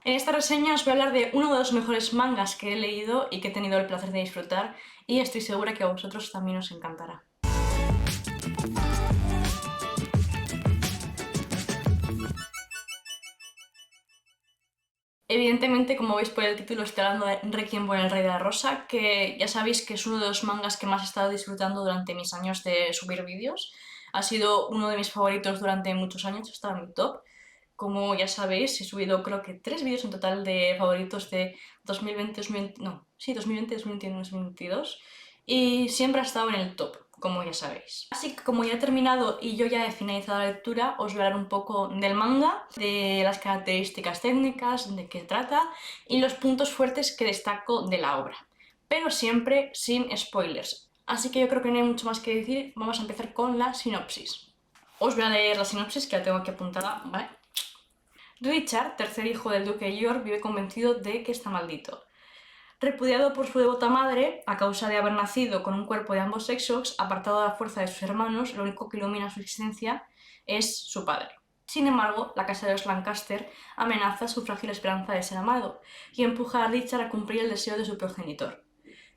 En esta reseña os voy a hablar de uno de los mejores mangas que he leído y que he tenido el placer de disfrutar, y estoy segura que a vosotros también os encantará. Evidentemente, como veis por el título, estoy hablando de Requiem por el Rey de la Rosa, que ya sabéis que es uno de los mangas que más he estado disfrutando durante mis años de subir vídeos. Ha sido uno de mis favoritos durante muchos años, está en mi top. Como ya sabéis, he subido creo que 3 vídeos en total de favoritos de 2020, 2020, no, sí, 2020, 2021, 2022, y siempre ha estado en el top, como ya sabéis. Así que como ya he terminado y yo ya he finalizado la lectura, os voy a hablar un poco del manga, de las características técnicas, de qué trata y los puntos fuertes que destaco de la obra, pero siempre sin spoilers. Así que yo creo que no hay mucho más que decir, vamos a empezar con la sinopsis. Os voy a leer la sinopsis, que la tengo aquí apuntada, ¿vale? Richard, tercer hijo del duque York, vive convencido de que está maldito. Repudiado por su devota madre, a causa de haber nacido con un cuerpo de ambos sexos, apartado a la fuerza de sus hermanos, lo único que ilumina su existencia es su padre. Sin embargo, la casa de los Lancaster amenaza su frágil esperanza de ser amado y empuja a Richard a cumplir el deseo de su progenitor,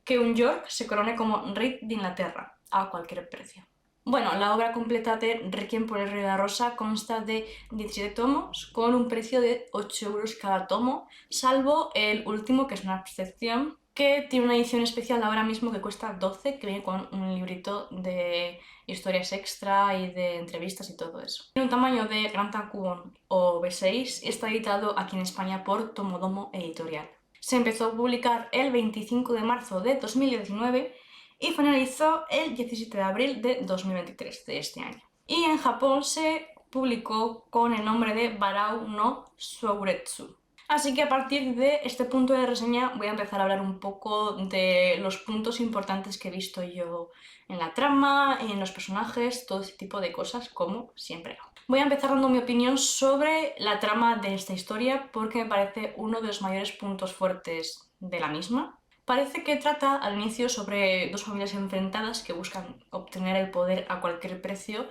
que un York se corone como rey de Inglaterra, a cualquier precio. Bueno, la obra completa de Requiem por el Rey de la Rosa consta de 17 tomos con un precio de 8 euros cada tomo, salvo el último, que es una excepción, que tiene una edición especial ahora mismo que cuesta 12, que viene con un librito de historias extra y de entrevistas y todo eso. Tiene un tamaño de gran tancubón o B6 y está editado aquí en España por Tomodomo Editorial. Se empezó a publicar el 25 de marzo de 2019 y finalizó el 17 de abril de 2023, de este año. Y en Japón se publicó con el nombre de Barao no Souretsu. Así que a partir de este punto de reseña voy a empezar a hablar un poco de los puntos importantes que he visto yo en la trama, en los personajes, todo ese tipo de cosas, como siempre hago. Voy a empezar dando mi opinión sobre la trama de esta historia porque me parece uno de los mayores puntos fuertes de la misma. Parece que trata al inicio sobre dos familias enfrentadas que buscan obtener el poder a cualquier precio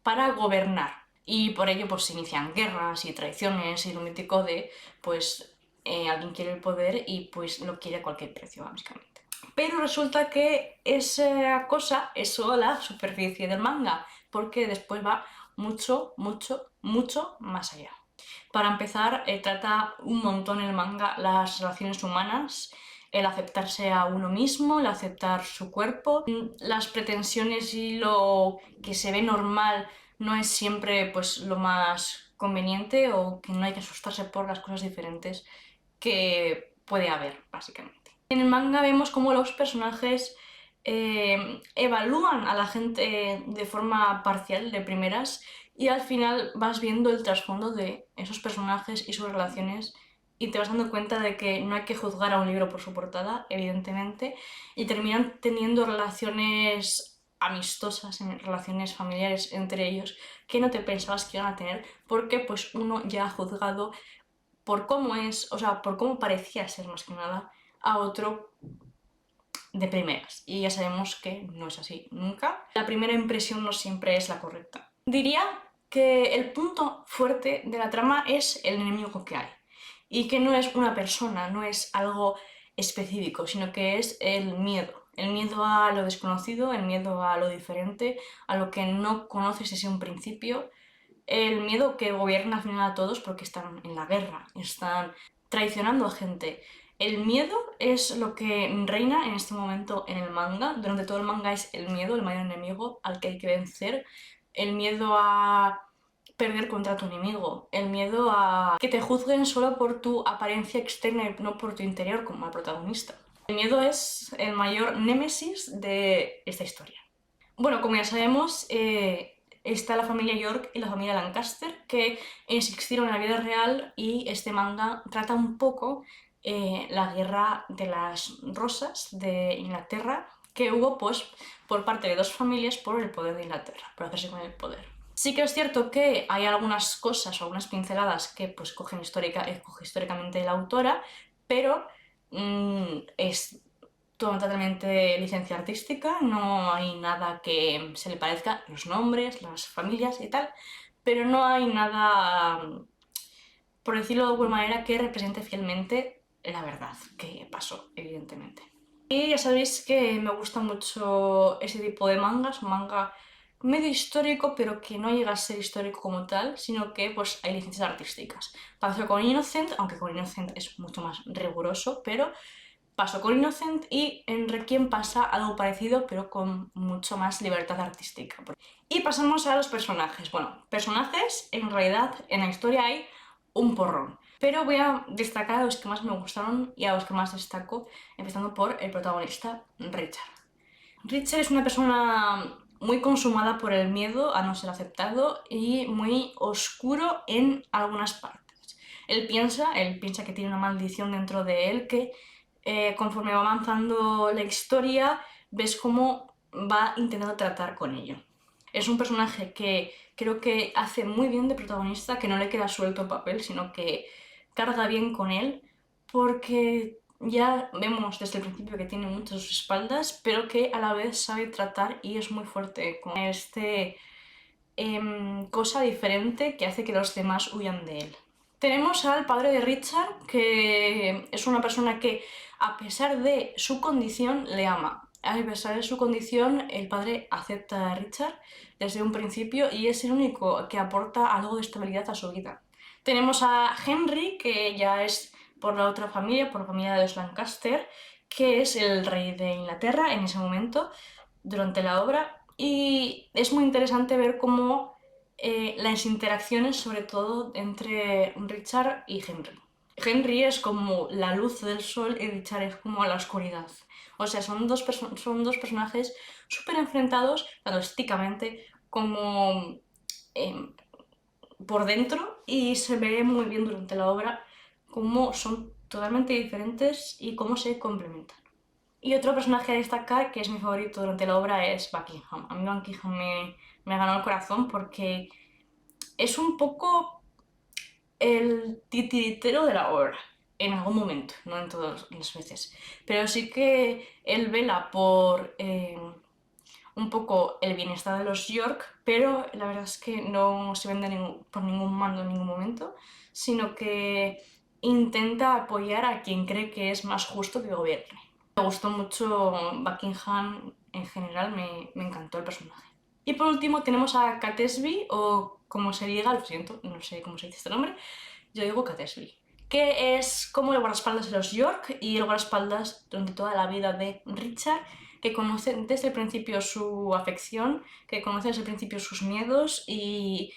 para gobernar. Y por ello pues se inician guerras y traiciones y lo mítico de pues alguien quiere el poder y pues lo quiere a cualquier precio, básicamente. Pero resulta que esa cosa es solo la superficie del manga, porque después va mucho, mucho, mucho más allá. Para empezar, trata un montón el manga las relaciones humanas, el aceptarse a uno mismo, el aceptar su cuerpo, las pretensiones y lo que se ve normal no es siempre pues lo más conveniente, o que no hay que asustarse por las cosas diferentes que puede haber, básicamente. En el manga vemos cómo los personajes evalúan a la gente de forma parcial, de primeras, y al final vas viendo el trasfondo de esos personajes y sus relaciones y te vas dando cuenta de que no hay que juzgar a un libro por su portada, evidentemente, y terminan teniendo relaciones amistosas, relaciones familiares entre ellos, que no te pensabas que iban a tener, porque pues uno ya ha juzgado por cómo es, o sea, por cómo parecía ser más que nada, a otro de primeras. Y ya sabemos que no es así nunca. La primera impresión no siempre es la correcta. Diría que el punto fuerte de la trama es el enemigo que hay. Y que no es una persona, no es algo específico, sino que es el miedo. El miedo a lo desconocido, el miedo a lo diferente, a lo que no conoces desde un principio. El miedo que gobierna al final a todos porque están en la guerra, están traicionando a gente. El miedo es lo que reina en este momento en el manga. Durante todo el manga es el miedo, el mayor enemigo al que hay que vencer. El miedo a perder contra tu enemigo. El miedo a que te juzguen solo por tu apariencia externa y no por tu interior, como el protagonista. El miedo es el mayor némesis de esta historia. Bueno, como ya sabemos, está la familia York y la familia Lancaster, que existieron en la vida real, y este manga trata un poco la guerra de las rosas de Inglaterra que hubo pues por parte de dos familias por el poder de Inglaterra, por hacerse con el poder. Sí que es cierto que hay algunas cosas o algunas pinceladas que pues coge históricamente la autora, pero es totalmente licencia artística, no hay nada que se le parezca, los nombres, las familias y tal, pero no hay nada por decirlo de alguna manera, que represente fielmente la verdad que pasó, evidentemente. Y ya sabéis que me gusta mucho ese tipo de mangas, un manga medio histórico, pero que no llega a ser histórico como tal, sino que pues hay licencias artísticas. Pasó con Innocent, aunque con Innocent es mucho más riguroso, pero pasó con Innocent, y en Requiem pasa algo parecido, pero con mucho más libertad artística. Y pasamos a los personajes. Bueno, personajes, en realidad, en la historia hay un porrón. Pero voy a destacar a los que más me gustaron y a los que más destaco, empezando por el protagonista, Richard. Richard es una persona muy consumada por el miedo a no ser aceptado y muy oscuro en algunas partes. Él piensa que tiene una maldición dentro de él que conforme va avanzando la historia ves cómo va intentando tratar con ello. Es un personaje que creo que hace muy bien de protagonista, que no le queda suelto el papel, sino que carga bien con él, porque ya vemos desde el principio que tiene muchas espaldas, pero que a la vez sabe tratar y es muy fuerte con cosa diferente que hace que los demás huyan de él. Tenemos al padre de Richard, que es una persona que, a pesar de su condición, le ama. A pesar de su condición, el padre acepta a Richard desde un principio y es el único que aporta algo de estabilidad a su vida. Tenemos a Henry, que ya es por la otra familia, por la familia de los Lancaster, que es el rey de Inglaterra en ese momento, durante la obra, y es muy interesante ver cómo las interacciones, sobre todo entre Richard y Henry. Henry es como la luz del sol y Richard es como la oscuridad. O sea, son dos personajes súper enfrentados, tanto estéticamente como eh, por dentro, y se ve muy bien durante la obra cómo son totalmente diferentes y cómo se complementan. Y otro personaje a destacar, que es mi favorito durante la obra, es Buckingham. A mí Buckingham me ganó el corazón porque es un poco el titiritero de la obra, en algún momento, no en todas las veces. Pero sí que él vela por un poco el bienestar de los York, pero la verdad es que no se vende por ningún mando en ningún momento, sino que intenta apoyar a quien cree que es más justo que gobierne. Me gustó mucho Buckingham en general, me encantó el personaje. Y por último tenemos a Catesby, o como se diga, lo siento, no sé cómo se dice este nombre, yo digo Catesby, que es como el guardaespaldas de los York y el guardaespaldas durante toda la vida de Richard, que conoce desde el principio su afección, que conoce desde el principio sus miedos y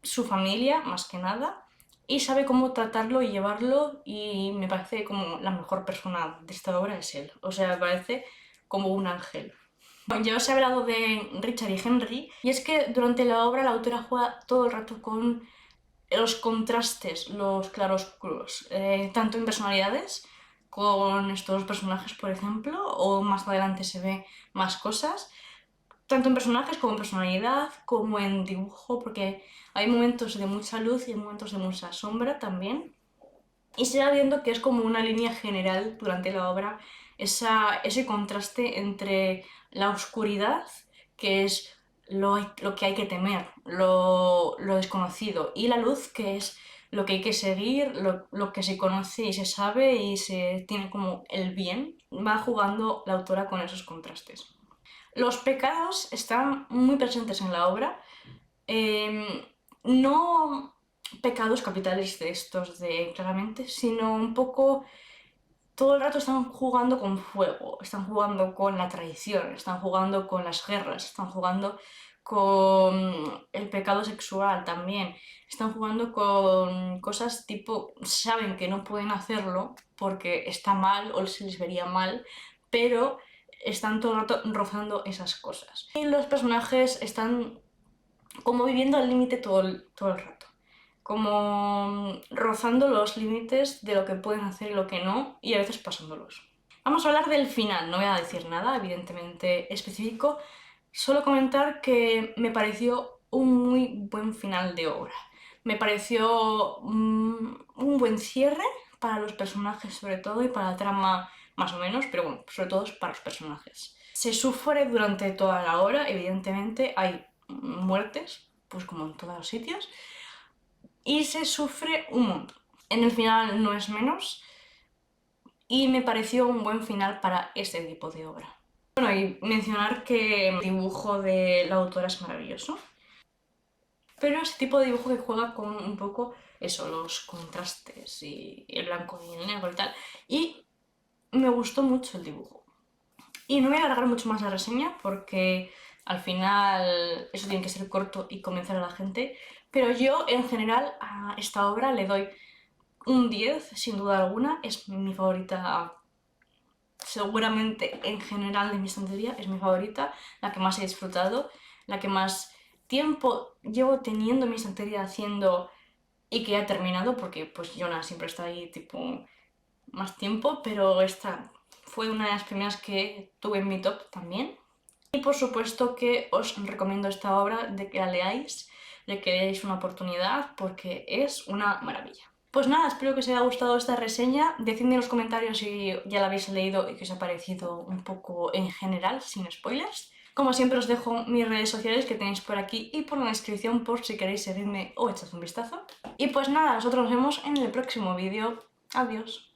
su familia, más que nada, y sabe cómo tratarlo y llevarlo, y me parece como la mejor persona de esta obra es él. O sea, me parece como un ángel. Bueno, ya os he hablado de Richard y Henry, y es que durante la obra la autora juega todo el rato con los contrastes, los claroscuros, tanto en personalidades, con estos personajes, por ejemplo, o más adelante se ve más cosas, tanto en personajes como en personalidad, como en dibujo, porque hay momentos de mucha luz y hay momentos de mucha sombra también. Y se va viendo que es como una línea general durante la obra, ese contraste entre la oscuridad, que es lo que hay que temer, lo desconocido, y la luz, que es lo que hay que seguir, lo que se conoce y se sabe y se tiene como el bien. Va jugando la autora con esos contrastes. Los pecados están muy presentes en la obra, no pecados capitales de estos de claramente, sino un poco todo el rato están jugando con fuego, están jugando con la traición, están jugando con las guerras, están jugando con el pecado sexual también, están jugando con cosas tipo, saben que no pueden hacerlo porque está mal o se les vería mal, pero están todo el rato rozando esas cosas. Y los personajes están como viviendo al límite todo el rato, como rozando los límites de lo que pueden hacer y lo que no, y a veces pasándolos. Vamos a hablar del final, no voy a decir nada evidentemente específico, solo comentar que me pareció un muy buen final de obra. Me pareció un buen cierre para los personajes sobre todo y para la trama más o menos, pero bueno, sobre todo es para los personajes. Se sufre durante toda la obra, evidentemente hay muertes, pues como en todos los sitios, y se sufre un montón. En el final no es menos y me pareció un buen final para este tipo de obra. Bueno, y mencionar que el dibujo de la autora es maravilloso, pero ese tipo de dibujo que juega con un poco eso, los contrastes y el blanco y el negro y tal, y me gustó mucho el dibujo. Y no voy a alargar mucho más la reseña porque al final eso tiene que ser corto y convencer a la gente, pero yo en general a esta obra le doy un 10 sin duda alguna, es mi favorita, seguramente en general de mi estantería, es mi favorita, la que más he disfrutado, la que más tiempo llevo teniendo en mi estantería haciendo y que ya he terminado, porque pues Jonah siempre está ahí tipo más tiempo, pero esta fue una de las primeras que tuve en mi top también. Y por supuesto que os recomiendo esta obra de que la leáis, de que deis una oportunidad, porque es una maravilla. Pues nada, espero que os haya gustado esta reseña. Decidme en los comentarios si ya la habéis leído y que os ha parecido un poco en general, sin spoilers. Como siempre os dejo mis redes sociales que tenéis por aquí y por la descripción por si queréis seguirme o echad un vistazo. Y pues nada, nosotros nos vemos en el próximo vídeo. Adiós.